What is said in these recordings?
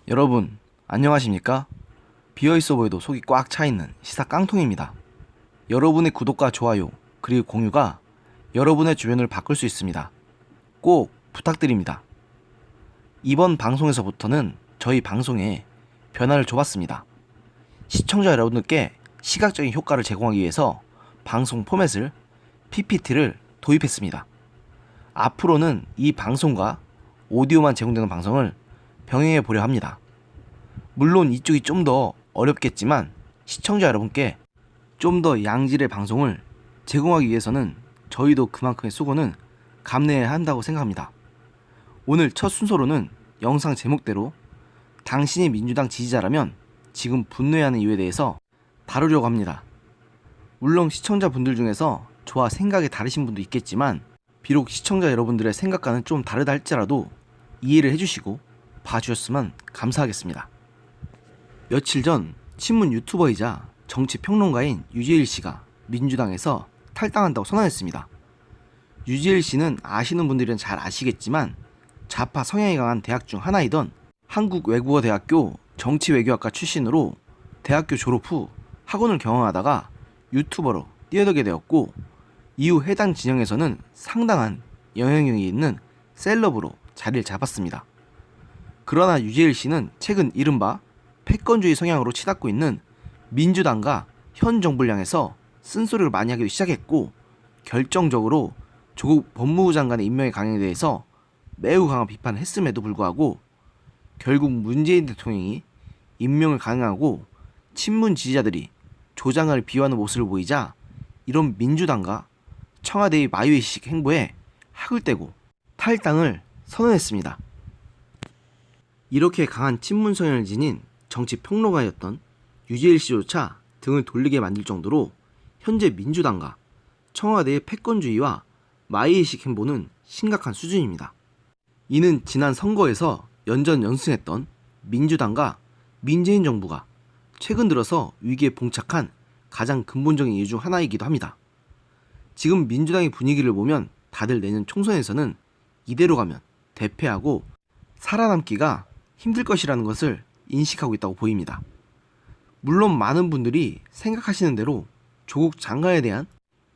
여러분, 안녕하십니까? 비어있어 보여도 속이 꽉 차있는 시사 깡통입니다. 여러분의 구독과 좋아요, 그리고 공유가 여러분의 주변을 바꿀 수 있습니다. 꼭 부탁드립니다. 이번 방송에서부터는 저희 방송에 변화를 줘봤습니다. 시청자 여러분들께 시각적인 효과를 제공하기 위해서 방송 포맷을 PPT를 도입했습니다. 앞으로는 이 방송과 오디오만 제공되는 방송을 병행해 보려 합니다. 물론 이쪽이 좀 더 어렵겠지만 시청자 여러분께 좀 더 양질의 방송을 제공하기 위해서는 저희도 그만큼의 수고는 감내해야 한다고 생각합니다. 오늘 첫 순서로는 영상 제목대로 당신이 민주당 지지자라면 지금 분노해하는 이유에 대해서 다루려고 합니다. 물론 시청자분들 중에서 저와 생각이 다르신 분도 있겠지만 비록 시청자 여러분들의 생각과는 좀 다르다 할지라도 이해를 해주시고 봐주셨으면 감사하겠습니다. 며칠 전 친문 유튜버이자 정치평론가인 유재일 씨가 민주당에서 탈당한다고 선언했습니다. 유재일 씨는 아시는 분들은 잘 아시겠지만 좌파 성향이 강한 대학 중 하나이던 한국외국어대학교 정치외교학과 출신으로 대학교 졸업 후 학원을 경영하다가 유튜버로 뛰어들게 되었고 이후 해당 진영에서는 상당한 영향력이 있는 셀럽으로 자리를 잡았습니다. 그러나 유재일 씨는 최근 이른바 패권주의 성향으로 치닫고 있는 민주당과 현 정부를 향해서 쓴소리를 많이 하기 시작했고 결정적으로 조국 법무부 장관의 임명의 강행에 대해서 매우 강한 비판을 했음에도 불구하고 결국 문재인 대통령이 임명을 강행하고 친문 지지자들이 조 장관을 비호하는 모습을 보이자 이런 민주당과 청와대의 마유의식 행보에 학을 떼고 탈당을 선언했습니다. 이렇게 강한 친문 성향을 지닌 정치평론가였던 유재일 씨조차 등을 돌리게 만들 정도로 현재 민주당과 청와대의 패권주의와 마이의식 행보는 심각한 수준입니다. 이는 지난 선거에서 연전연승했던 민주당과 문재인 정부가 최근 들어서 위기에 봉착한 가장 근본적인 이유 중 하나이기도 합니다. 지금 민주당의 분위기를 보면 다들 내년 총선에서는 이대로 가면 대패하고 살아남기가 힘들 것이라는 것을 인식하고 있다고 보입니다. 물론 많은 분들이 생각하시는 대로 조국 장관에 대한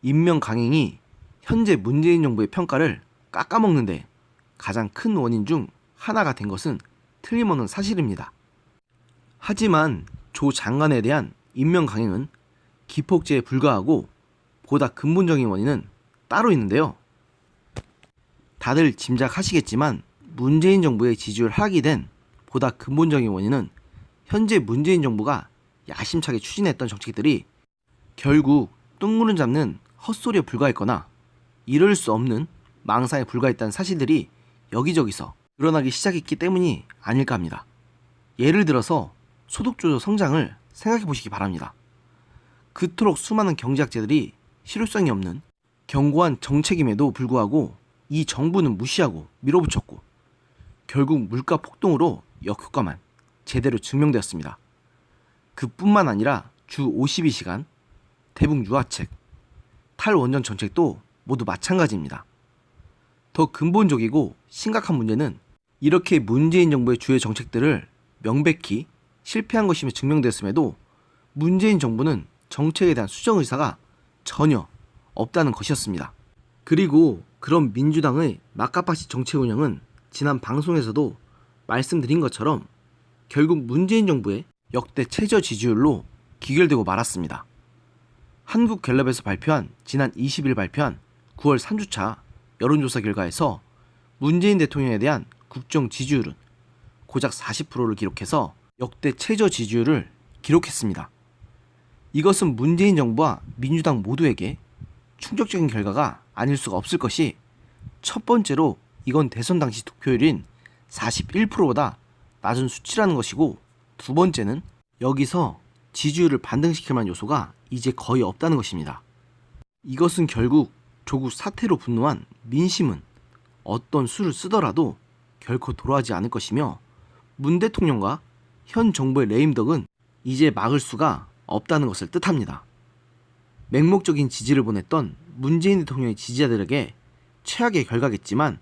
임명 강행이 현재 문재인 정부의 평가를 깎아먹는데 가장 큰 원인 중 하나가 된 것은 틀림없는 사실입니다. 하지만 조 장관에 대한 임명 강행은 기폭제에 불과하고 보다 근본적인 원인은 따로 있는데요. 다들 짐작하시겠지만 문재인 정부의 지지율 하락이 된 보다 근본적인 원인은 현재 문재인 정부가 야심차게 추진했던 정책들이 결국 뜬구름 잡는 헛소리에 불과했거나 이럴 수 없는 망상에 불과했다는 사실들이 여기저기서 드러나기 시작했기 때문이 아닐까 합니다. 예를 들어서 소득주도 성장을 생각해 보시기 바랍니다. 그토록 수많은 경제학자들이 실효성이 없는 견고한 정책임에도 불구하고 이 정부는 무시하고 밀어붙였고 결국 물가 폭등으로 역효과만 제대로 증명되었습니다. 그뿐만 아니라 주 52시간, 대북 유화책, 탈원전 정책도 모두 마찬가지입니다. 더 근본적이고 심각한 문제는 이렇게 문재인 정부의 주요 정책들을 명백히 실패한 것임이 증명되었음에도 문재인 정부는 정책에 대한 수정 의사가 전혀 없다는 것이었습니다. 그리고 그런 민주당의 막가파시 정책 운영은 지난 방송에서도 말씀드린 것처럼 결국 문재인 정부의 역대 최저 지지율로 귀결되고 말았습니다. 한국갤럽에서 발표한 지난 20일 발표한 9월 3주차 여론조사 결과에서 문재인 대통령에 대한 국정 지지율은 고작 40%를 기록해서 역대 최저 지지율을 기록했습니다. 이것은 문재인 정부와 민주당 모두에게 충격적인 결과가 아닐 수가 없을 것이 첫 번째로 이건 대선 당시 득표율인 41%보다 낮은 수치라는 것이고 두 번째는 여기서 지지율을 반등시킬 만한 요소가 이제 거의 없다는 것입니다. 이것은 결국 조국 사태로 분노한 민심은 어떤 수를 쓰더라도 결코 돌아가지 않을 것이며 문 대통령과 현 정부의 레임덕은 이제 막을 수가 없다는 것을 뜻합니다. 맹목적인 지지를 보냈던 문재인 대통령의 지지자들에게 최악의 결과겠지만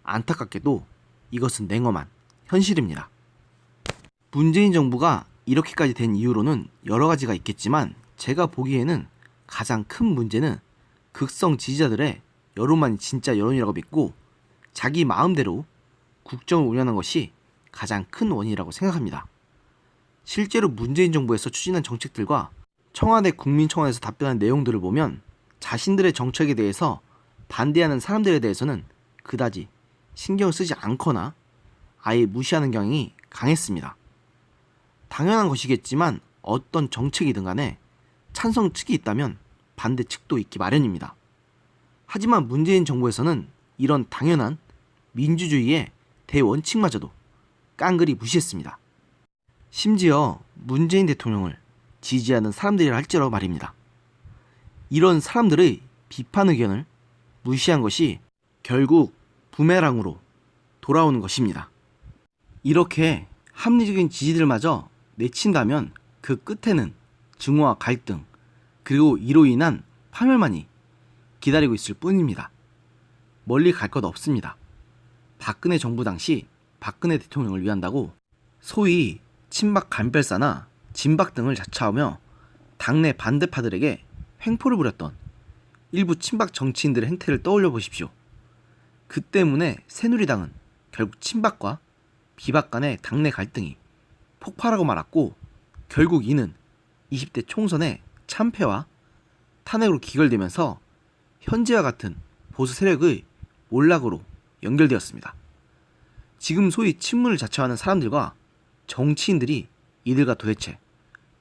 안타깝게도 이것은 냉엄한 현실입니다. 문재인 정부가 이렇게까지 된 이유로는 여러 가지가 있겠지만 제가 보기에는 가장 큰 문제는 극성 지지자들의 여론만이 진짜 여론이라고 믿고 자기 마음대로 국정을 운영하는 것이 가장 큰 원인이라고 생각합니다. 실제로 문재인 정부에서 추진한 정책들과 청와대 국민청원에서 답변한 내용들을 보면 자신들의 정책에 대해서 반대하는 사람들에 대해서는 그다지 신경 쓰지 않거나 아예 무시하는 경향이 강했습니다. 당연한 것이겠지만 어떤 정책이든 간에 찬성 측이 있다면 반대 측도 있기 마련입니다. 하지만 문재인 정부에서는 이런 당연한 민주주의의 대원칙마저도 깡그리 무시했습니다. 심지어 문재인 대통령을 지지하는 사람들이라 할지라도 말입니다. 이런 사람들의 비판 의견을 무시한 것이 결국 부메랑으로 돌아오는 것입니다. 이렇게 합리적인 지지들마저 내친다면 그 끝에는 증오와 갈등 그리고 이로 인한 파멸만이 기다리고 있을 뿐입니다. 멀리 갈 것 없습니다. 박근혜 정부 당시 박근혜 대통령을 위한다고 소위 친박 간별사나 진박 등을 자처하며 당내 반대파들에게 횡포를 부렸던 일부 친박 정치인들의 행태를 떠올려 보십시오. 그 때문에 새누리당은 결국 친박과 비박 간의 당내 갈등이 폭발하고 말았고 결국 이는 20대 총선의 참패와 탄핵으로 기결되면서 현재와 같은 보수 세력의 몰락으로 연결되었습니다. 지금 소위 친문을 자처하는 사람들과 정치인들이 이들과 도대체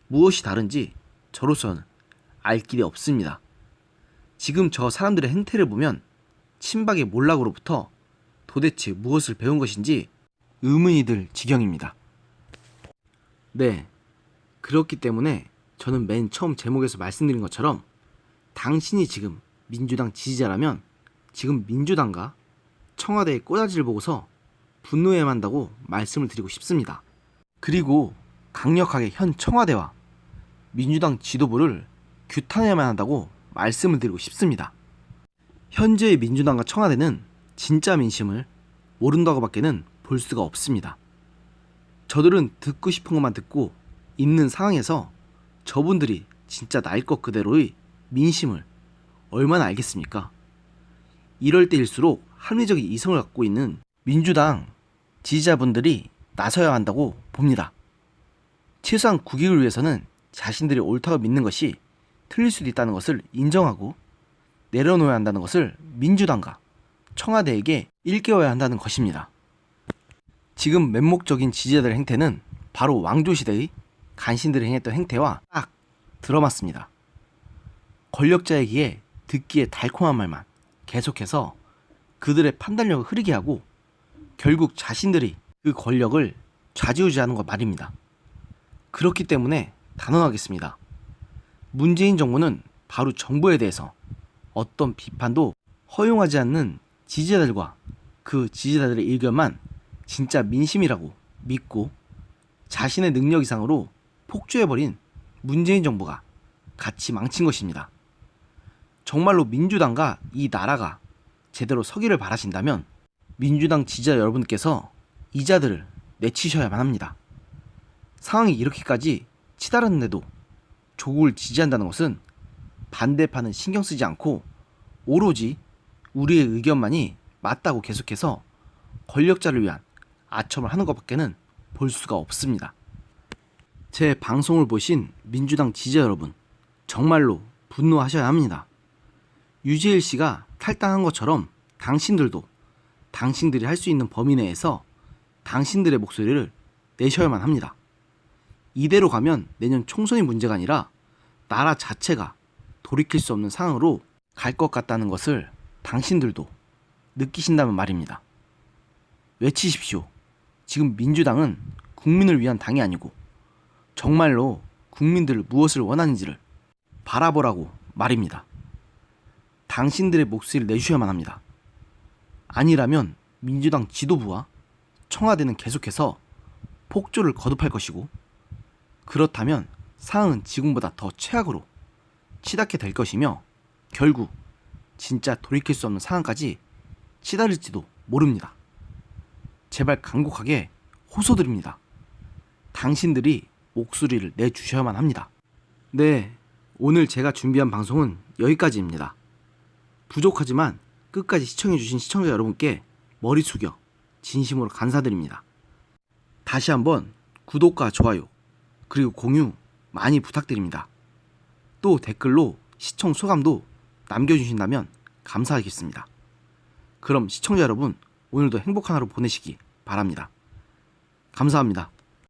무엇이 다른지 저로서는 알 길이 없습니다. 지금 저 사람들의 행태를 보면 친박의 몰락으로부터 도대체 무엇을 배운 것인지 의문이 들 지경입니다. 네, 그렇기 때문에 저는 맨 처음 제목에서 말씀드린 것처럼 당신이 지금 민주당 지지자라면 지금 민주당과 청와대의 꼬다지를 보고서 분노해야만 한다고 말씀을 드리고 싶습니다. 그리고 강력하게 현 청와대와 민주당 지도부를 규탄해야만 한다고 말씀을 드리고 싶습니다. 현재의 민주당과 청와대는 진짜 민심을 모른다고 밖에는 볼 수가 없습니다. 저들은 듣고 싶은 것만 듣고 있는 상황에서 저분들이 진짜 날 것 그대로의 민심을 얼마나 알겠습니까? 이럴 때일수록 합리적인 이성을 갖고 있는 민주당 지지자분들이 나서야 한다고 봅니다. 최소한 국익을 위해서는 자신들이 옳다고 믿는 것이 틀릴 수도 있다는 것을 인정하고 내려놓아야 한다는 것을 민주당과 청와대에게 일깨워야 한다는 것입니다. 지금 맹목적인 지지자들의 행태는 바로 왕조시대의 간신들이 행했던 행태와 딱 들어맞습니다. 권력자에게 듣기에 달콤한 말만 계속해서 그들의 판단력을 흐리게 하고 결국 자신들이 그 권력을 좌지우지하는 것 말입니다. 그렇기 때문에 단언하겠습니다. 문재인 정부는 바로 정부에 대해서 어떤 비판도 허용하지 않는 지지자들과 그 지지자들의 의견만 진짜 민심이라고 믿고 자신의 능력 이상으로 폭주해버린 문재인 정부가 같이 망친 것입니다. 정말로 민주당과 이 나라가 제대로 서기를 바라신다면 민주당 지지자 여러분께서 이 자들을 내치셔야만 합니다. 상황이 이렇게까지 치달았는데도 조국을 지지한다는 것은 반대파는 신경 쓰지 않고 오로지 우리의 의견만이 맞다고 계속해서 권력자를 위한 아첨을 하는 것밖에는 볼 수가 없습니다. 제 방송을 보신 민주당 지지자 여러분, 정말로 분노하셔야 합니다. 유재일 씨가 탈당한 것처럼 당신들도 당신들이 할 수 있는 범위 내에서 당신들의 목소리를 내셔야만 합니다. 이대로 가면 내년 총선이 문제가 아니라 나라 자체가 돌이킬 수 없는 상황으로 갈 것 같다는 것을 당신들도 느끼신다면 말입니다. 외치십시오. 지금 민주당은 국민을 위한 당이 아니고 정말로 국민들 무엇을 원하는지를 바라보라고 말입니다. 당신들의 목소리를 내주셔야만 합니다. 아니라면 민주당 지도부와 청와대는 계속해서 폭조를 거듭할 것이고 그렇다면 상황은 지금보다 더 최악으로 치닫게 될 것이며 결국 진짜 돌이킬 수 없는 상황까지 치달을지도 모릅니다. 제발 간곡하게 호소드립니다. 당신들이 목소리를 내주셔야만 합니다. 네, 오늘 제가 준비한 방송은 여기까지입니다. 부족하지만 끝까지 시청해주신 시청자 여러분께 머리 숙여 진심으로 감사드립니다. 다시 한번 구독과 좋아요 그리고 공유 많이 부탁드립니다. 또 댓글로 시청 소감도 남겨주신다면 감사하겠습니다. 그럼 시청자 여러분, 오늘도 행복한 하루 보내시기 바랍니다. 감사합니다.